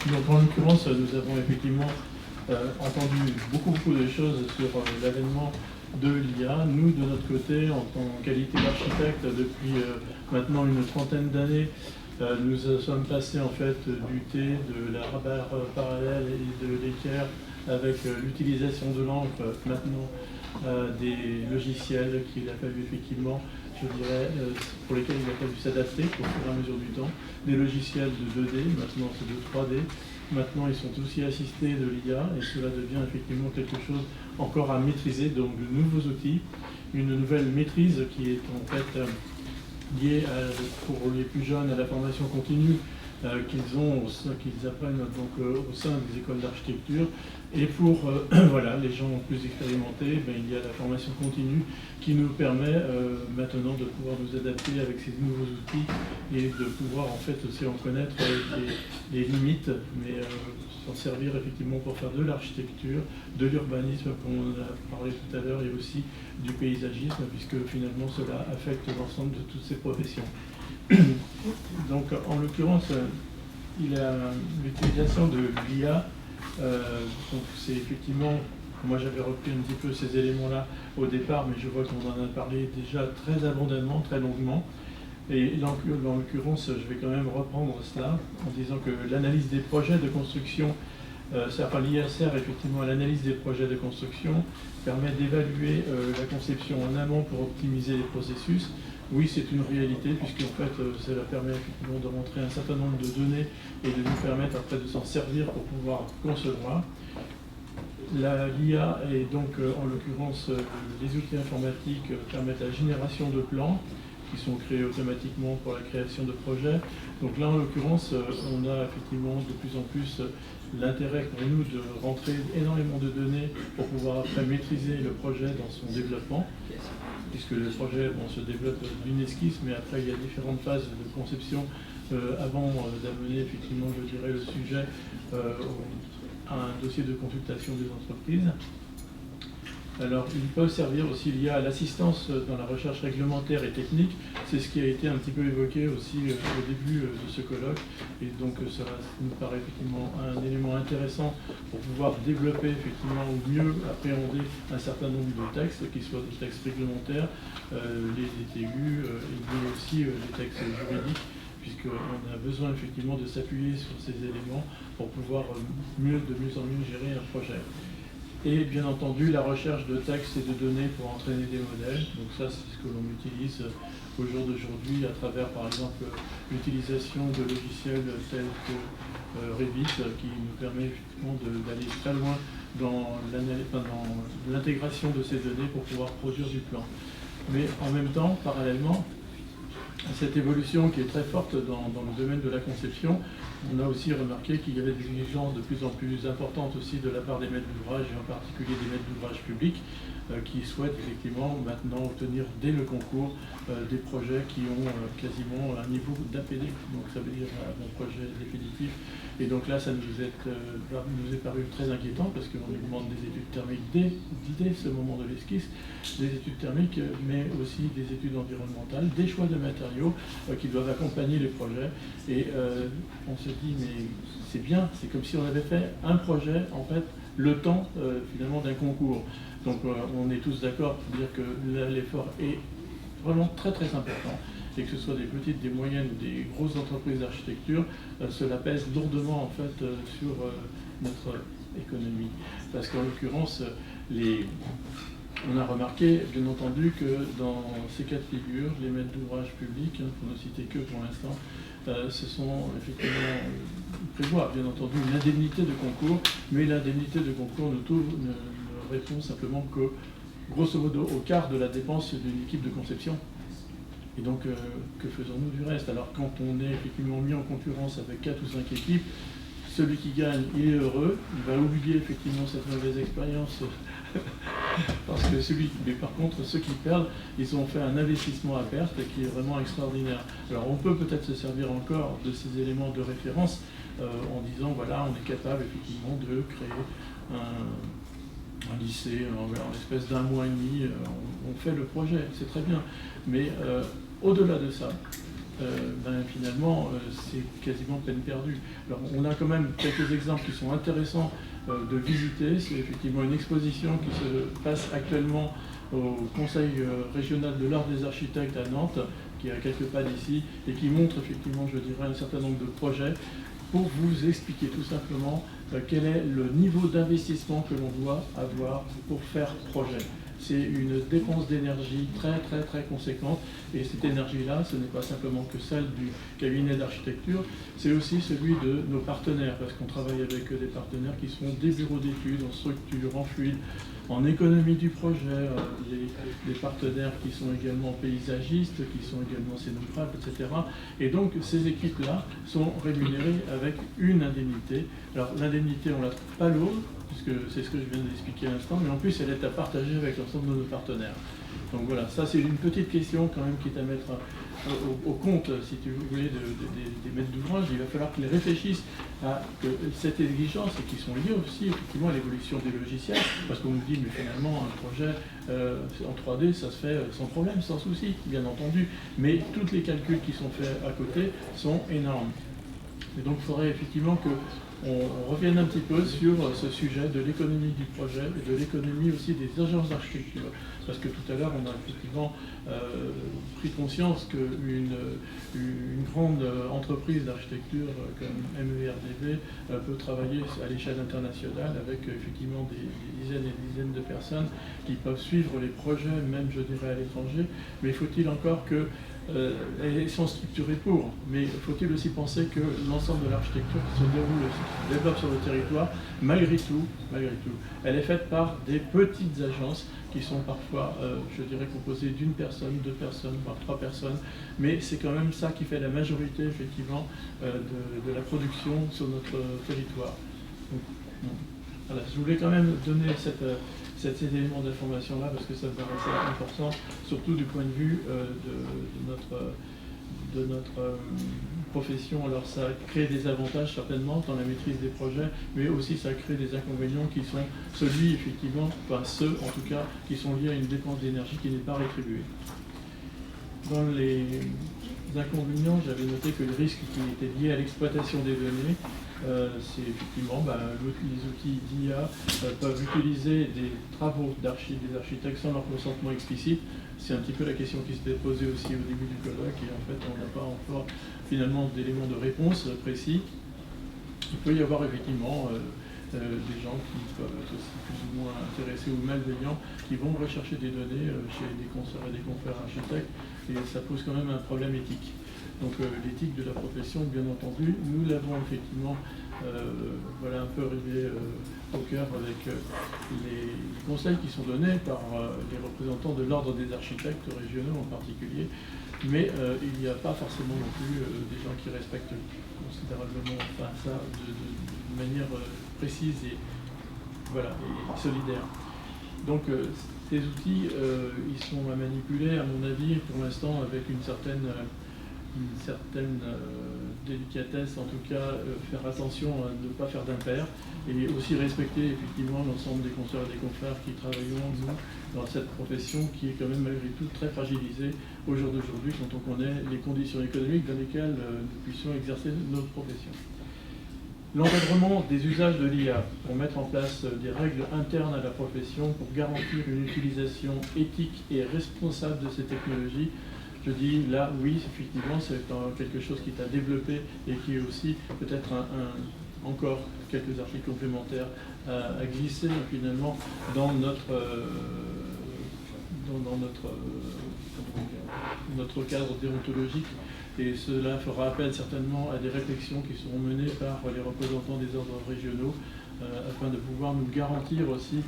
Donc en l'occurrence, nous avons effectivement entendu beaucoup de choses sur l'avènement de l'IA. Nous, de notre côté, en qualité d'architecte, depuis maintenant une trentaine d'années, nous sommes passés en fait du T, de la barre parallèle et de l'équerre avec l'utilisation de l'encre, maintenant des logiciels qu'il a fallu effectivement, je dirais, pour lesquels il a fallu s'adapter au fur et à mesure du temps. Des logiciels de 2D, maintenant c'est de 3D. Maintenant, ils sont aussi assistés de l'IA et cela devient effectivement quelque chose encore à maîtriser, donc de nouveaux outils, une nouvelle maîtrise qui est en fait liée pour les plus jeunes à la formation continue qu'ils apprennent donc, au sein des écoles d'architecture. Et pour voilà, les gens plus expérimentés, il y a la formation continue qui nous permet maintenant de pouvoir nous adapter avec ces nouveaux outils et de pouvoir en fait aussi en connaître les limites, mais s'en servir effectivement pour faire de l'architecture, de l'urbanisme, comme on a parlé tout à l'heure, et aussi du paysagisme, puisque finalement cela affecte l'ensemble de toutes ces professions. Donc en l'occurrence, il a l'utilisation de l'IA. Donc c'est effectivement, moi j'avais repris un petit peu ces éléments-là au départ, mais je vois qu'on en a parlé déjà très abondamment, très longuement. Et dans l'occurrence, je vais quand même reprendre cela en disant que l'analyse des projets de construction, l'IA sert effectivement à l'analyse des projets de construction, permet d'évaluer la conception en amont pour optimiser les processus. Oui, c'est une réalité, puisqu'en fait, cela permet effectivement de rentrer un certain nombre de données et de nous permettre après de s'en servir pour pouvoir concevoir. L'IA et donc, en l'occurrence, les outils informatiques permettent la génération de plans qui sont créés automatiquement pour la création de projets. Donc là, en l'occurrence, on a effectivement de plus en plus l'intérêt pour nous de rentrer énormément de données pour pouvoir après maîtriser le projet dans son développement, puisque le projet se développe d'une esquisse, mais après il y a différentes phases de conception avant d'amener effectivement, je dirais, le sujet à un dossier de consultation des entreprises. Alors, il peut servir aussi l'IA à l'assistance dans la recherche réglementaire et technique. C'est ce qui a été un petit peu évoqué aussi au début de ce colloque. Et donc, ça nous paraît effectivement un élément intéressant pour pouvoir développer effectivement ou mieux appréhender un certain nombre de textes, qu'ils soient des textes réglementaires, les DTU, mais aussi les textes juridiques, puisqu'on a besoin effectivement de s'appuyer sur ces éléments pour pouvoir de mieux en mieux gérer un projet. Et bien entendu, la recherche de textes et de données pour entraîner des modèles. Donc ça, c'est ce que l'on utilise au jour d'aujourd'hui à travers, par exemple, l'utilisation de logiciels tels que Revit, qui nous permet effectivement d'aller très loin dans l'intégration de ces données pour pouvoir produire du plan. Mais en même temps, parallèlement, cette évolution qui est très forte dans le domaine de la conception, on a aussi remarqué qu'il y avait des exigences de plus en plus importantes aussi de la part des maîtres d'ouvrage, et en particulier des maîtres d'ouvrage publics, qui souhaitent effectivement maintenant obtenir dès le concours des projets qui ont quasiment un niveau d'APD, donc ça veut dire un projet définitif. Et donc là, ça nous est paru très inquiétant, parce qu'on nous demande des études thermiques dès ce moment de l'esquisse, des études thermiques, mais aussi des études environnementales, des choix de matériaux qui doivent accompagner les projets. Et on se dit, mais c'est bien, c'est comme si on avait fait un projet, en fait, le temps finalement d'un concours. Donc on est tous d'accord pour dire que l'effort est vraiment très très important, et que ce soit des petites, des moyennes ou des grosses entreprises d'architecture, cela pèse lourdement en fait sur notre économie. Parce qu'en l'occurrence, on a remarqué, bien entendu, que dans ces cas de figure, les maîtres d'ouvrage publics, pour ne citer que pour l'instant, ce sont effectivement, prévoient bien entendu une indemnité de concours, mais l'indemnité de concours ne répond simplement que, grosso modo, au quart de la dépense d'une équipe de conception. Et donc, que faisons-nous du reste? Alors, quand on est effectivement mis en concurrence avec 4 ou 5 équipes, celui qui gagne, il est heureux, il va oublier effectivement cette mauvaise expérience, parce que mais par contre, ceux qui perdent, ils ont fait un investissement à perte qui est vraiment extraordinaire. Alors, on peut peut-être se servir encore de ces éléments de référence en disant, voilà, on est capable effectivement de créer un lycée en l'espace d'un mois et demi, on fait le projet, c'est très bien. Mais au-delà de ça, finalement, c'est quasiment peine perdue. Alors, on a quand même quelques exemples qui sont intéressants de visiter. C'est effectivement une exposition qui se passe actuellement au Conseil régional de l'art des architectes à Nantes, qui est à quelques pas d'ici, et qui montre effectivement, je dirais, un certain nombre de projets pour vous expliquer tout simplement quel est le niveau d'investissement que l'on doit avoir pour faire projet. C'est une dépense d'énergie très conséquente, et cette énergie-là, ce n'est pas simplement que celle du cabinet d'architecture, c'est aussi celui de nos partenaires, parce qu'on travaille avec des partenaires qui sont des bureaux d'études, en structure, en fluide, en économie du projet, les partenaires qui sont également paysagistes, qui sont également scénographes, etc. Et donc ces équipes-là sont rémunérées avec une indemnité. Alors l'indemnité, on ne la trouve pas lourde, puisque c'est ce que je viens d'expliquer à l'instant, mais en plus elle est à partager avec l'ensemble de nos partenaires. Donc voilà, ça c'est une petite question quand même qui est à mettre au compte, si tu voulais, des maîtres d'ouvrage. Il va falloir qu'ils réfléchissent à cette exigence et qui sont liées aussi effectivement à l'évolution des logiciels, parce qu'on nous dit mais finalement un projet en 3D ça se fait sans problème, sans souci, bien entendu, mais tous les calculs qui sont faits à côté sont énormes. Et donc il faudrait effectivement qu'on revienne un petit peu sur ce sujet de l'économie du projet et de l'économie aussi des agences d'architecture. Parce que tout à l'heure, on a effectivement pris conscience qu'une grande entreprise d'architecture comme MERDV peut travailler à l'échelle internationale avec effectivement des dizaines et des dizaines de personnes qui peuvent suivre les projets, même je dirais à l'étranger. Mais faut-il encore que elles sont structurées pour, mais faut-il aussi penser que l'ensemble de l'architecture qui se déroule, qui se développe sur le territoire, malgré tout, elle est faite par des petites agences qui sont parfois, je dirais, composées d'une personne, deux personnes, voire trois personnes, mais c'est quand même ça qui fait la majorité, effectivement, de la production sur notre territoire. Donc, voilà, je voulais quand même donner cet élément d'information-là, parce que ça me paraissait important, surtout du point de vue de notre profession. Alors ça crée des avantages certainement dans la maîtrise des projets, mais aussi ça crée des inconvénients qui sont celui effectivement, enfin ceux en tout cas, qui sont liés à une dépense d'énergie qui n'est pas rétribuée. Dans les inconvénients, j'avais noté que le risque qui était lié à l'exploitation des données, c'est effectivement les outils d'IA peuvent utiliser des travaux des architectes sans leur consentement explicite. C'est un petit peu la question qui s'était posée aussi au début du colloque, et en fait on n'a pas encore finalement d'éléments de réponse précis. Il peut y avoir effectivement des gens qui peuvent être aussi plus ou moins intéressés ou malveillants, qui vont rechercher des données chez des consoeurs et des confrères architectes, et ça pose quand même un problème éthique. Donc l'éthique de la profession, bien entendu, nous l'avons effectivement un peu arrivé au cœur avec les conseils qui sont donnés par les représentants de l'ordre des architectes régionaux en particulier, mais il n'y a pas forcément non plus des gens qui respectent considérablement ça de manière précise et solidaire. Donc ces outils, ils sont à manipuler, à mon avis, pour l'instant, avec une certaine délicatesse, en tout cas faire attention à ne pas faire d'impair, et aussi respecter effectivement l'ensemble des consoeurs et des confrères qui travaillons, nous, dans cette profession qui est quand même malgré tout très fragilisée au jour d'aujourd'hui quand on connaît les conditions économiques dans lesquelles nous puissions exercer notre profession. L'encadrement des usages de l'IA pour mettre en place des règles internes à la profession pour garantir une utilisation éthique et responsable de ces technologies. Je dis là, oui, effectivement, c'est quelque chose qui est à développer et qui est aussi peut-être encore quelques articles complémentaires à glisser finalement dans notre cadre déontologique. Et cela fera appel certainement à des réflexions qui seront menées par les représentants des ordres régionaux afin de pouvoir nous garantir aussi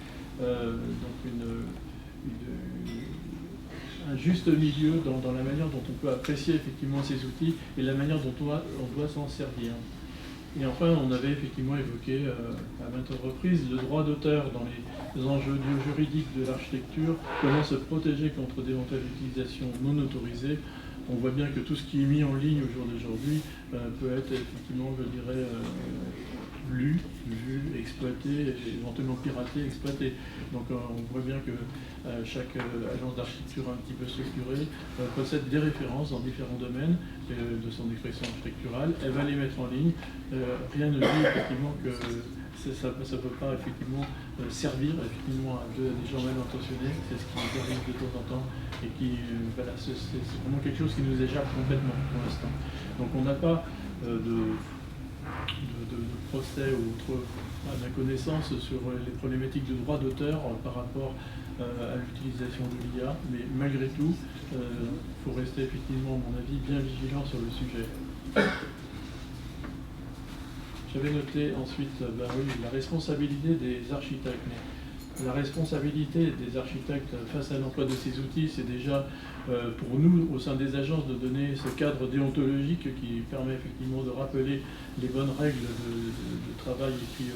un juste milieu dans la manière dont on peut apprécier effectivement ces outils et la manière dont on doit s'en servir. Et enfin, on avait effectivement évoqué à maintes reprises le droit d'auteur dans les enjeux juridiques de l'architecture, comment se protéger contre d'éventuelles utilisations non autorisées. On voit bien que tout ce qui est mis en ligne au jour d'aujourd'hui peut être effectivement, je dirais, lus, vus, exploités, éventuellement piratés, exploités. Donc on voit bien que chaque agence d'architecture un petit peu structurée possède des références dans différents domaines de son expression architecturale. Elle va les mettre en ligne. Rien ne dit effectivement que ça ne peut pas effectivement servir effectivement à des gens mal intentionnés. C'est ce qui nous arrive de temps en temps et qui, voilà, c'est vraiment quelque chose qui nous échappe complètement pour l'instant. Donc on n'a pas de procès ou autre à ma connaissance sur les problématiques de droit d'auteur par rapport à l'utilisation de l'IA, mais malgré tout, il faut rester effectivement, à mon avis, bien vigilant sur le sujet. J'avais noté ensuite oui, la responsabilité des architectes. Mais la responsabilité des architectes face à l'emploi de ces outils, c'est déjà pour nous, au sein des agences, de donner ce cadre déontologique qui permet effectivement de rappeler les bonnes règles de travail et puis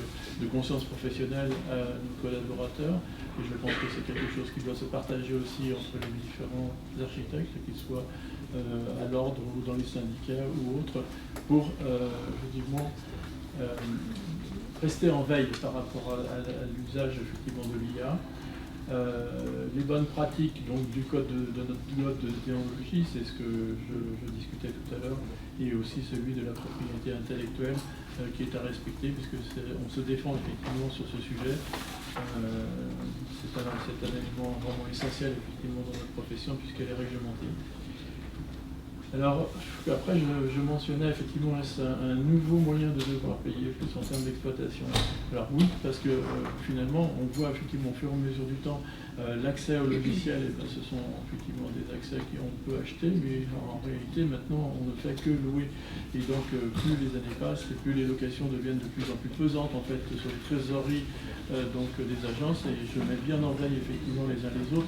de conscience professionnelle à nos collaborateurs. Et je pense que c'est quelque chose qui doit se partager aussi entre les différents architectes, qu'ils soient à l'ordre ou dans les syndicats ou autres, pour effectivement rester en veille par rapport à l'usage effectivement de l'IA. Les bonnes pratiques donc, du code de notre pilote de déontologie, c'est ce que je discutais tout à l'heure, et aussi celui de la propriété intellectuelle qui est à respecter, puisque on se défend effectivement sur ce sujet. C'est un élément vraiment essentiel effectivement dans notre profession puisqu'elle est réglementée. Alors, après, je mentionnais effectivement un nouveau moyen de devoir payer plus en termes d'exploitation. Alors oui, parce que finalement, on voit effectivement au fur et à mesure du temps l'accès au logiciel, et ce sont effectivement des accès qu'on peut acheter, mais en réalité, maintenant, on ne fait que louer. Et donc, plus les années passent, et plus les locations deviennent de plus en plus pesantes, en fait, sur les trésoreries donc, des agences, et je mets bien en veille, effectivement, les uns les autres,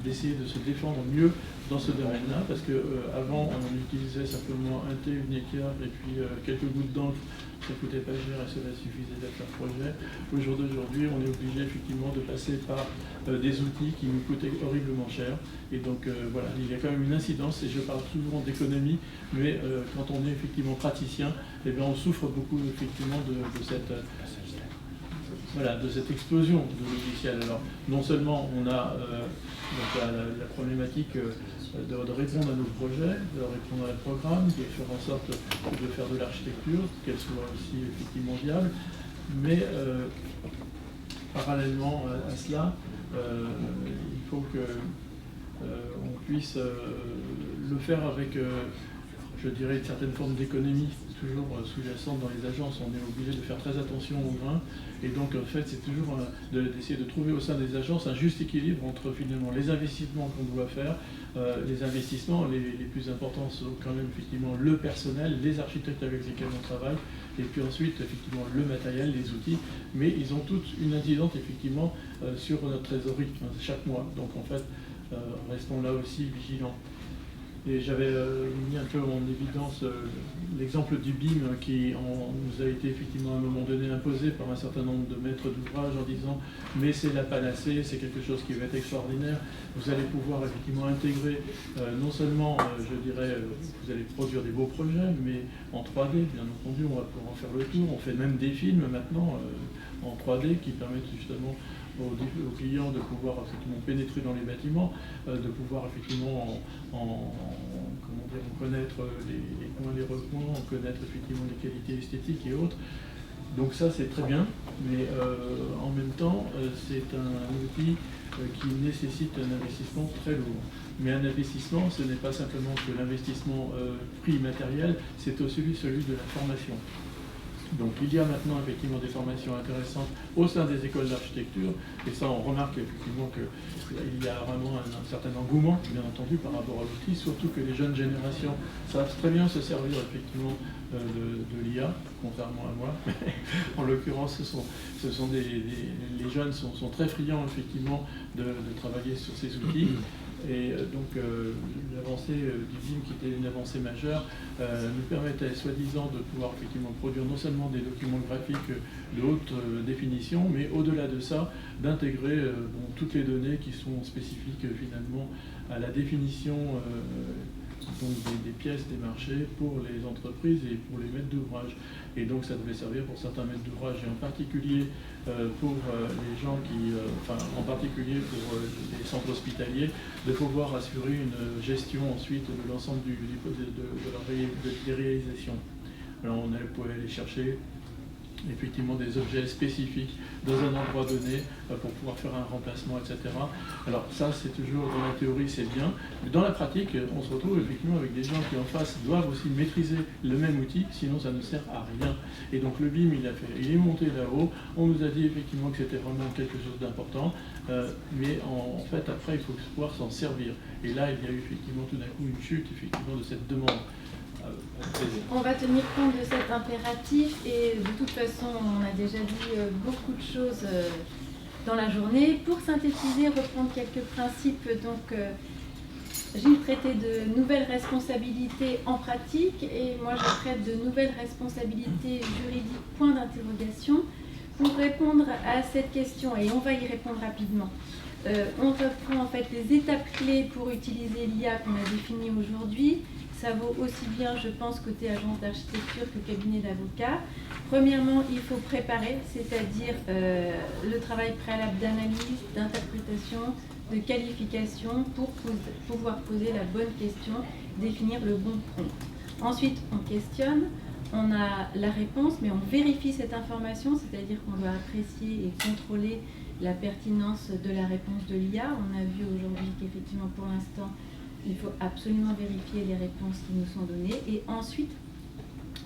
d'essayer de se défendre mieux dans ce domaine-là, parce qu'avant, on utilisait simplement un thé, une équerre, et puis quelques gouttes d'encre, ça coûtait pas cher et cela suffisait d'être un projet. Au jour d'aujourd'hui, on est obligé effectivement de passer par des outils qui nous coûtaient horriblement cher. Et donc voilà, il y a quand même une incidence, et je parle souvent d'économie, mais quand on est effectivement praticien, eh bien, on souffre beaucoup effectivement de cette explosion de logiciels. Alors, non seulement on a la problématique de répondre à nos projets, de répondre à un programme, de faire en sorte de faire de l'architecture, qu'elle soit aussi effectivement viable, mais parallèlement à cela, il faut qu'on puisse le faire avec, je dirais, une certaine forme d'économie toujours sous-jacente dans les agences. On est obligé de faire très attention au grain. Et donc, en fait, c'est toujours d'essayer de trouver au sein des agences un juste équilibre entre, finalement, les investissements qu'on doit faire. Les investissements les plus importants sont quand même, effectivement, le personnel, les architectes avec lesquels on travaille, et puis ensuite, effectivement, le matériel, les outils. Mais ils ont toutes une incidence, effectivement, sur notre trésorerie, chaque mois. Donc, en fait, restons là aussi vigilants. Et j'avais mis un peu en évidence l'exemple du BIM qui nous a été effectivement à un moment donné imposé par un certain nombre de maîtres d'ouvrage en disant « mais c'est la panacée, c'est quelque chose qui va être extraordinaire, vous allez pouvoir effectivement intégrer non seulement, je dirais, vous allez produire des beaux projets, mais en 3D, bien entendu, on va pouvoir en faire le tour, on fait même des films maintenant en 3D qui permettent justement aux clients de pouvoir effectivement pénétrer dans les bâtiments, de pouvoir effectivement connaître les coins, les recoins, connaître effectivement les qualités esthétiques et autres. Donc ça c'est très bien, mais en même temps c'est un outil qui nécessite un investissement très lourd. Mais un investissement, ce n'est pas simplement que l'investissement prix matériel, c'est aussi celui de la formation. Donc il y a maintenant effectivement des formations intéressantes au sein des écoles d'architecture, et ça on remarque effectivement qu'il y a vraiment un certain engouement, bien entendu, par rapport à l'outil, surtout que les jeunes générations savent très bien se servir effectivement de l'IA, contrairement à moi. En l'occurrence, les jeunes sont très friands effectivement de travailler sur ces outils. Et donc l'avancée du BIM, qui était une avancée majeure, nous permettait soi-disant de pouvoir effectivement produire non seulement des documents graphiques de haute définition, mais au-delà de ça, d'intégrer toutes les données qui sont spécifiques finalement à la définition donc des pièces des marchés pour les entreprises et pour les maîtres d'ouvrage. Et donc ça devait servir pour certains maîtres d'ouvrage, et en particulier pour les gens en particulier pour les centres hospitaliers, de pouvoir assurer une gestion ensuite de l'ensemble des réalisations. Alors on pouvait aller chercher effectivement des objets spécifiques dans un endroit donné pour pouvoir faire un remplacement, etc. Alors ça, c'est toujours, dans la théorie, c'est bien, mais dans la pratique, on se retrouve effectivement avec des gens qui en face doivent aussi maîtriser le même outil, sinon ça ne sert à rien. Et donc le BIM, il est monté là-haut, on nous a dit effectivement que c'était vraiment quelque chose d'important, mais en fait, après, il faut pouvoir s'en servir. Et là, il y a eu effectivement tout d'un coup une chute effectivement de cette demande. On va tenir compte de cet impératif et de toute façon on a déjà dit beaucoup de choses dans la journée. Pour synthétiser, reprendre quelques principes, donc Gilles traitait de nouvelles responsabilités en pratique et moi je traite de nouvelles responsabilités juridiques, point d'interrogation. Pour répondre à cette question, et on va y répondre rapidement, on reprend en fait les étapes clés pour utiliser l'IA qu'on a définies aujourd'hui. Ça vaut aussi bien, je pense, côté agence d'architecture que cabinet d'avocats. Premièrement, il faut préparer, c'est-à-dire le travail préalable d'analyse, d'interprétation, de qualification pour pouvoir poser la bonne question, définir le bon prompt. Ensuite, on questionne, on a la réponse, mais on vérifie cette information, c'est-à-dire qu'on doit apprécier et contrôler la pertinence de la réponse de l'IA. On a vu aujourd'hui qu'effectivement, pour l'instant, il faut absolument vérifier les réponses qui nous sont données et ensuite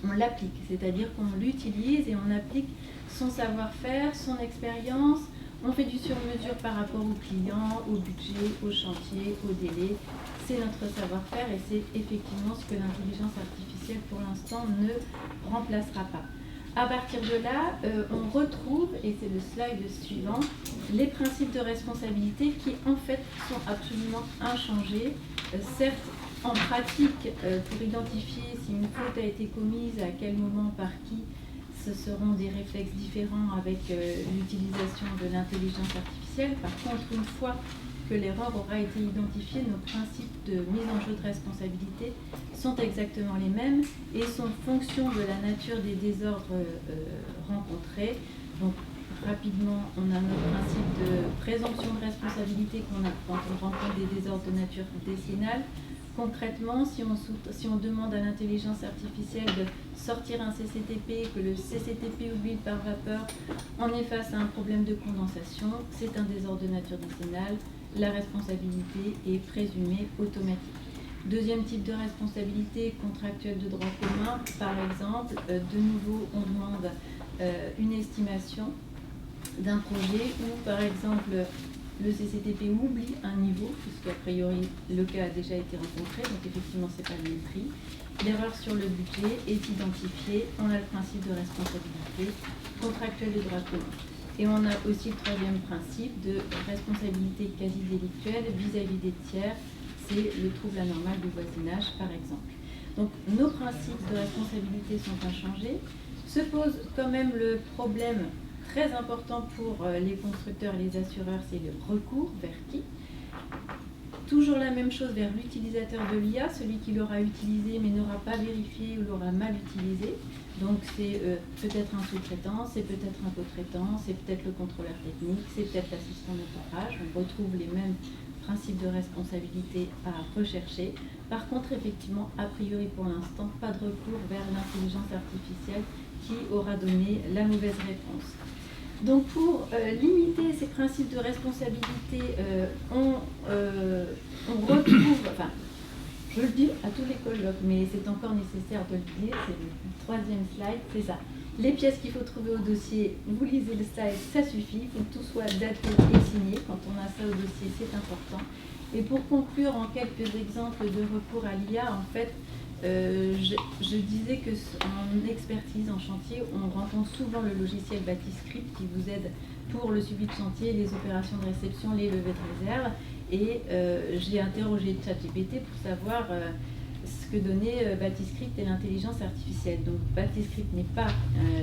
on l'applique, c'est-à-dire qu'on l'utilise et on applique son savoir-faire, son expérience, on fait du sur-mesure par rapport au client, au budget, au chantier, au délai. C'est notre savoir-faire et c'est effectivement ce que l'intelligence artificielle pour l'instant ne remplacera pas. À partir de là, on retrouve, et c'est le slide suivant, les principes de responsabilité qui en fait sont absolument inchangés. Certes, en pratique, pour identifier si une faute a été commise, à quel moment, par qui, ce seront des réflexes différents avec l'utilisation de l'intelligence artificielle. Par contre, une fois que l'erreur aura été identifiée, nos principes de mise en jeu de responsabilité sont exactement les mêmes et sont fonction de la nature des désordres rencontrés. Donc, rapidement, on a notre principe de présomption de responsabilité qu'on a quand on rencontre des désordres de nature décennale. Concrètement, si on demande à l'intelligence artificielle de sortir un CCTP, que le CCTP oublie par vapeur, on est face à un problème de condensation, c'est un désordre de nature décennale, la responsabilité est présumée automatique. Deuxième type de responsabilité contractuelle de droit commun, par exemple, de nouveau, on demande une estimation d'un projet où, par exemple, le CCTP oublie un niveau, puisqu'a priori le cas a déjà été rencontré, donc effectivement c'est pas le même prix. L'erreur sur le budget est identifiée, on a le principe de responsabilité contractuelle de droit commun. Et on a aussi le troisième principe de responsabilité quasi délictuelle vis-à-vis des tiers, c'est le trouble anormal du voisinage par exemple. Donc nos principes de responsabilité sont inchangés. Se pose quand même le problème très important pour les constructeurs et les assureurs, c'est le recours vers qui. Toujours la même chose vers l'utilisateur de l'IA, celui qui l'aura utilisé mais n'aura pas vérifié ou l'aura mal utilisé. Donc c'est peut-être un sous-traitant, c'est peut-être un co-traitant, c'est peut-être le contrôleur technique, c'est peut-être l'assistant d'ouvrage. On retrouve les mêmes principes de responsabilité à rechercher. Par contre, effectivement, a priori pour l'instant, pas de recours vers l'intelligence artificielle qui aura donné la mauvaise réponse. Donc pour limiter ces principes de responsabilité, on retrouve, enfin, je le dis à tous les colloques, mais c'est encore nécessaire de le dire, c'est le troisième slide, c'est ça. Les pièces qu'il faut trouver au dossier, vous lisez le slide, ça suffit, il faut que tout soit daté et signé. Quand on a ça au dossier, c'est important. Et pour conclure en quelques exemples de recours à l'IA, en fait, je disais qu'en expertise, en chantier, on rencontre souvent le logiciel Batiscript qui vous aide pour le suivi de chantier, les opérations de réception, les levées de réserve. Et j'ai interrogé ChatGPT pour savoir ce que donnait Batiscript et l'intelligence artificielle. Donc Batiscript n'est pas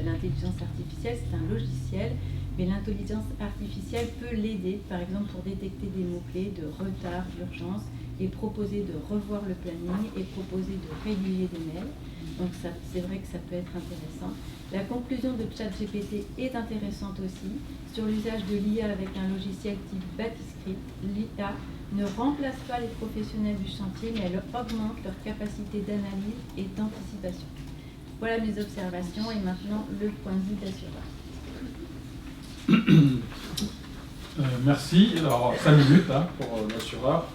l'intelligence artificielle, c'est un logiciel, mais l'intelligence artificielle peut l'aider, par exemple pour détecter des mots-clés de retard, d'urgence, et proposer de revoir le planning et proposer de rédiger des mails. Donc c'est vrai que ça peut être intéressant. La conclusion de ChatGPT est intéressante aussi sur l'usage de l'IA avec un logiciel type Batiscript. L'IA ne remplace pas les professionnels du chantier, mais elle augmente leur capacité d'analyse et d'anticipation. Voilà mes observations et maintenant le point de vue d'assureur. Merci. Alors 5 minutes pour l'assureur.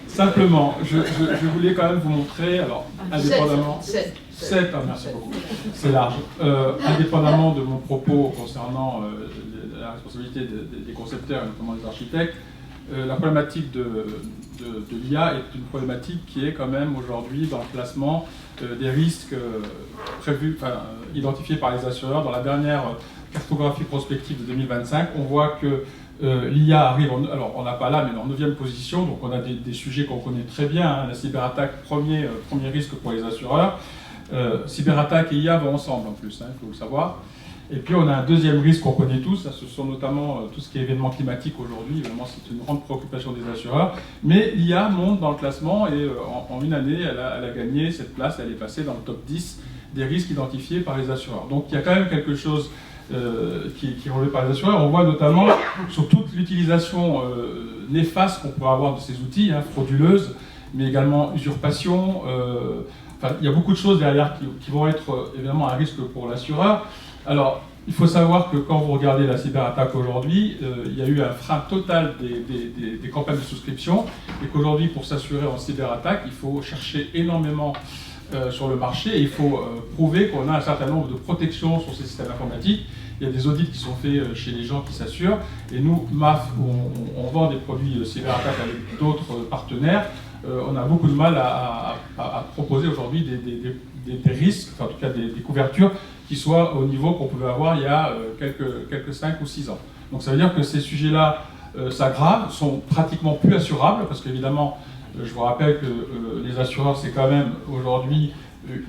Simplement, je voulais quand même vous montrer, alors indépendamment... 7, merci beaucoup, c'est large. Indépendamment de mon propos concernant la responsabilité des concepteurs, et notamment des architectes, la problématique de l'IA est une problématique qui est quand même aujourd'hui dans le classement des risques prévus, identifiés par les assureurs. Dans la dernière cartographie prospective de 2025, on voit que l'IA arrive, alors on n'a pas là, mais en 9e position, donc on a des sujets qu'on connaît très bien, la cyberattaque, premier risque pour les assureurs. Cyberattaque et IA vont ensemble en plus, il faut le savoir. Et puis on a un deuxième risque qu'on connaît tous, ce sont notamment tout ce qui est événements climatiques aujourd'hui, évidemment c'est une grande préoccupation des assureurs, mais l'IA monte dans le classement et en une année elle a gagné cette place, elle est passée dans le top 10 des risques identifiés par les assureurs. Donc il y a quand même quelque chose qui est relevé par les assureurs. On voit notamment sur toute l'utilisation néfaste qu'on pourrait avoir de ces outils, frauduleuses, mais également usurpation. Il y a beaucoup de choses derrière qui vont être évidemment un risque pour l'assureur. Alors, il faut savoir que quand vous regardez la cyberattaque aujourd'hui, il y a eu un frein total des campagnes de souscription et qu'aujourd'hui, pour s'assurer en cyberattaque, il faut chercher énormément sur le marché et il faut prouver qu'on a un certain nombre de protections sur ces systèmes informatiques. Il y a des audits qui sont faits chez les gens qui s'assurent et nous, MAF, on vend des produits cyberattaque avec d'autres partenaires. On a beaucoup de mal à proposer aujourd'hui des risques, enfin en tout cas des couvertures qui soient au niveau qu'on pouvait avoir il y a quelques 5 ou 6 ans. Donc ça veut dire que ces sujets-là s'aggravent, sont pratiquement plus assurables, parce qu'évidemment, je vous rappelle que les assureurs, c'est quand même aujourd'hui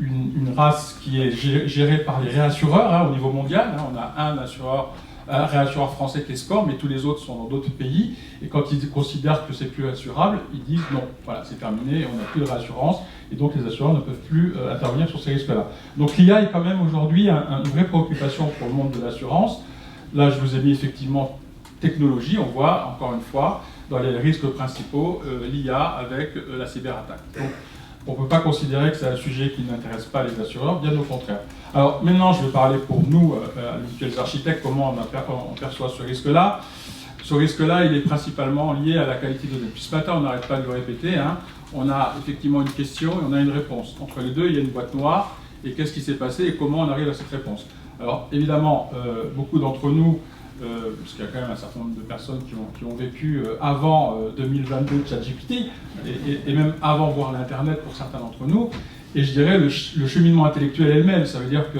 une race qui est gérée par les réassureurs au niveau mondial. On a un réassureur français qui est SCOR, mais tous les autres sont dans d'autres pays. Et quand ils considèrent que c'est plus assurable, ils disent non, voilà, c'est terminé, on n'a plus de réassurance, et donc les assureurs ne peuvent plus intervenir sur ces risques-là. Donc l'IA est quand même aujourd'hui une vraie préoccupation pour le monde de l'assurance. Là, je vous ai mis effectivement technologie, on voit encore une fois dans les risques principaux l'IA avec la cyberattaque. Donc, on ne peut pas considérer que c'est un sujet qui n'intéresse pas les assureurs, bien au contraire. Alors maintenant, je vais parler pour nous, les architectes, comment on perçoit ce risque-là. Ce risque-là, il est principalement lié à la qualité de données. Puis ce matin, on n'arrête pas de le répéter, on a effectivement une question et on a une réponse. Entre les deux, il y a une boîte noire, et qu'est-ce qui s'est passé et comment on arrive à cette réponse. Alors évidemment, beaucoup d'entre nous, parce qu'il y a quand même un certain nombre de personnes qui ont vécu avant 2022 ChatGPT, et même avant voir l'Internet pour certains d'entre nous, et je dirais le cheminement intellectuel est le même. Ça veut dire que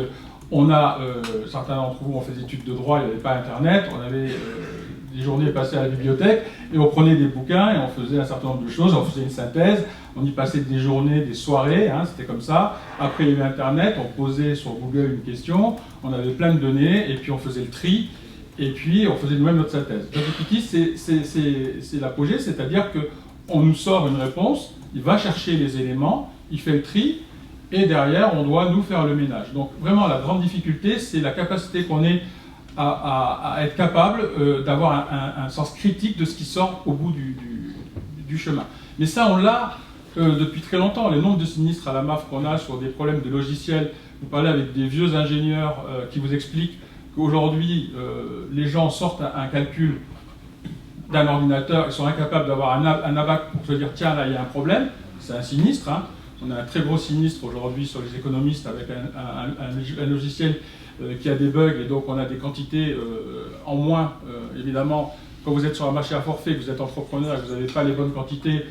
certains d'entre vous ont fait des études de droit, il n'y avait pas Internet, on avait des journées passées à la bibliothèque, et on prenait des bouquins et on faisait un certain nombre de choses, on faisait une synthèse, on y passait des journées, des soirées, c'était comme ça. Après il y avait Internet, on posait sur Google une question, on avait plein de données, et puis on faisait le tri, et puis on faisait nous-mêmes notre synthèse. ChatGPT, c'est l'apogée, c'est-à-dire qu'on nous sort une réponse, il va chercher les éléments, il fait le tri, et derrière, on doit nous faire le ménage. Donc vraiment, la grande difficulté, c'est la capacité qu'on ait à être capable d'avoir un sens critique de ce qui sort au bout du chemin. Mais ça, on l'a depuis très longtemps. Les nombres de sinistres à la MAF qu'on a sur des problèmes de logiciels, vous parlez avec des vieux ingénieurs qui vous expliquent qu'aujourd'hui, les gens sortent un calcul d'un ordinateur, ils sont incapables d'avoir un abac pour se dire « tiens, là, il y a un problème », c'est un sinistre. On a un très gros sinistre aujourd'hui sur les économistes avec un logiciel qui a des bugs, et donc on a des quantités en moins. Évidemment, quand vous êtes sur un marché à forfait, que vous êtes entrepreneur et que vous n'avez pas les bonnes quantités,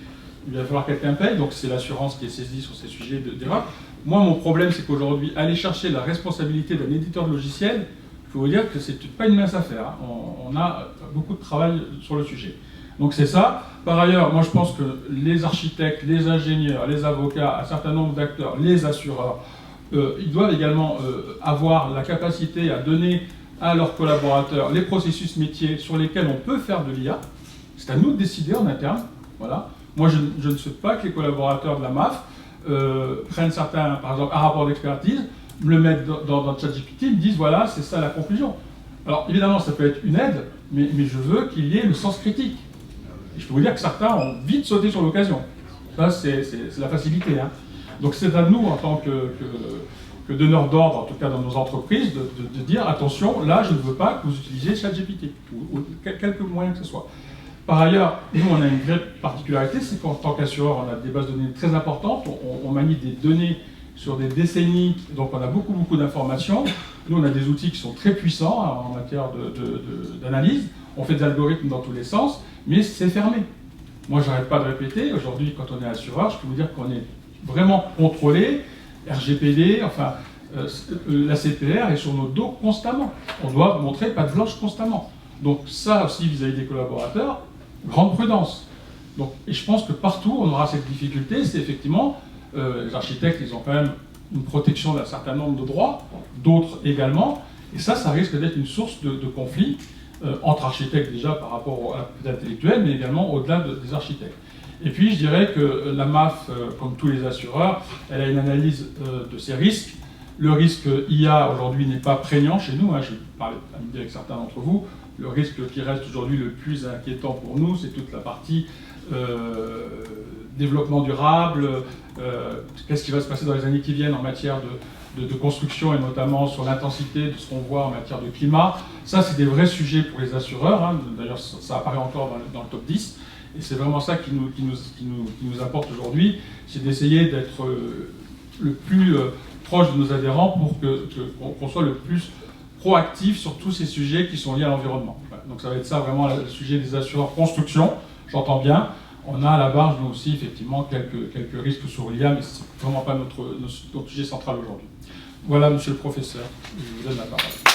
il va falloir que quelqu'un paye, donc c'est l'assurance qui est saisie sur ces sujets d'erreur. Moi, mon problème, c'est qu'aujourd'hui, aller chercher la responsabilité d'un éditeur de logiciel, il faut vous dire que c'est pas une mince affaire. On a beaucoup de travail sur le sujet. Donc c'est ça. Par ailleurs, moi je pense que les architectes, les ingénieurs, les avocats, un certain nombre d'acteurs, les assureurs, ils doivent également avoir la capacité à donner à leurs collaborateurs les processus métiers sur lesquels on peut faire de l'IA. C'est à nous de décider en interne. Voilà. Moi, je ne souhaite pas que les collaborateurs de la MAF prennent certains, par exemple, un rapport d'expertise, me le mettent dans ChatGPT, me disent voilà, c'est ça la conclusion. Alors évidemment, ça peut être une aide, mais je veux qu'il y ait le sens critique. Et je peux vous dire que certains ont vite sauté sur l'occasion. Ça, c'est la facilité. Hein. Donc c'est à nous, en tant que donneurs d'ordre, en tout cas dans nos entreprises, de dire attention, là, je ne veux pas que vous utilisiez ChatGPT, ou quelque moyen que ce soit. Par ailleurs, nous, on a une vraie particularité, c'est qu'en tant qu'assureur, on a des bases de données très importantes, on manie des données sur des décennies, donc on a beaucoup d'informations. Nous, on a des outils qui sont très puissants en matière d'analyse, on fait des algorithmes dans tous les sens, mais c'est fermé. Moi, je n'arrête pas de répéter, aujourd'hui, quand on est assureur, je peux vous dire qu'on est vraiment contrôlé, RGPD, enfin, la CPR est sur nos dos constamment. On doit montrer patte blanche constamment. Donc ça aussi, vis-à-vis des collaborateurs, grande prudence. Donc, et je pense que partout, on aura cette difficulté, c'est effectivement, les architectes, ils ont quand même une protection d'un certain nombre de droits, d'autres également, et ça risque d'être une source de conflit entre architectes déjà par rapport à la propriété intellectuelle, mais également au-delà des architectes. Et puis, je dirais que la MAF, comme tous les assureurs, elle a une analyse de ses risques. Le risque IA, aujourd'hui, n'est pas prégnant chez nous. Hein, je parlais avec certains d'entre vous. Le risque qui reste aujourd'hui le plus inquiétant pour nous, c'est toute la partie développement durable, qu'est-ce qui va se passer dans les années qui viennent en matière de construction et notamment sur l'intensité de ce qu'on voit en matière de climat. Ça, c'est des vrais sujets pour les assureurs. Hein. D'ailleurs, ça apparaît encore dans le top 10. Et c'est vraiment ça qui nous importe aujourd'hui, c'est d'essayer d'être le plus proche de nos adhérents pour qu'on soit le plus proactif sur tous ces sujets qui sont liés à l'environnement. Donc ça va être ça vraiment le sujet des assureurs construction, j'entends bien. On a à la barge, nous aussi, effectivement, quelques risques sur l'IA, mais ce n'est vraiment pas notre sujet central aujourd'hui. Voilà, monsieur le professeur, je vous donne la parole.